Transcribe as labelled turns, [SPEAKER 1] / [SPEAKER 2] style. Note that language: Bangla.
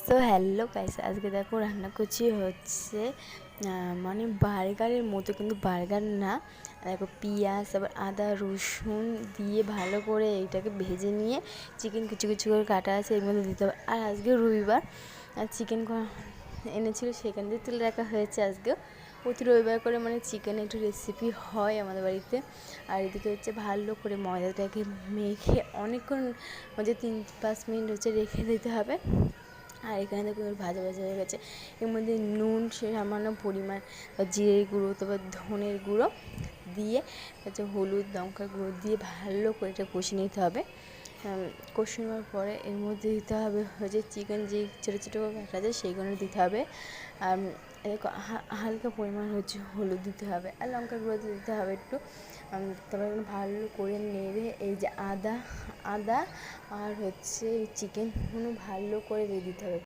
[SPEAKER 1] সো হ্যালো গাইস, আজকে দেখো রান্না করছি হচ্ছে মানে বার্গারের মতো, কিন্তু বার্গার না। দেখো পেঁয়াজ, তারপর আদা রসুন দিয়ে ভালো করে এইটাকে ভেজে নিয়ে চিকেন কুচি কুচি করে কাটা আছে এর মধ্যে দিতে হবে। আর আজকে রবিবার, আর চিকেন এনেছিল সেখান দিয়ে তুলে রাখা হয়েছে। আজকেও প্রতি রবিবার করে মানে চিকেন একটু রেসিপি হয় আমাদের বাড়িতে। আর এদিকে হচ্ছে ভালো করে ময়দাটাকে মেখে অনেকক্ষণ, হচ্ছে 3-5 মিনিট হচ্ছে রেখে দিতে হবে। আর এখানে দেখো ভাজা ভাজা হয়ে গেছে। এর মধ্যে নুন সে সামান্য পরিমাণ, জিরের গুঁড়ো, তারপর ধনের গুঁড়ো দিয়ে হচ্ছে হলুদ লঙ্কার গুঁড়ো দিয়ে ভালো করে এটা কষিয়ে নিতে হবে। কষিয়ে নেওয়ার পরে এর মধ্যে দিতে হবে হচ্ছে চিকেন, যে ছোটো ছোটো করে কাটা যায় সেইগুলো দিতে হবে। আর হালকা পরিমাণ হচ্ছে হলুদ দিতে হবে, আর লঙ্কার গুঁড়ো দিতে হবে একটু। তারপরে ভালো করে নেড়ে এই যে আদা আর হচ্ছে চিকেনগুলো ভালো করে দিয়ে দিতে হবে।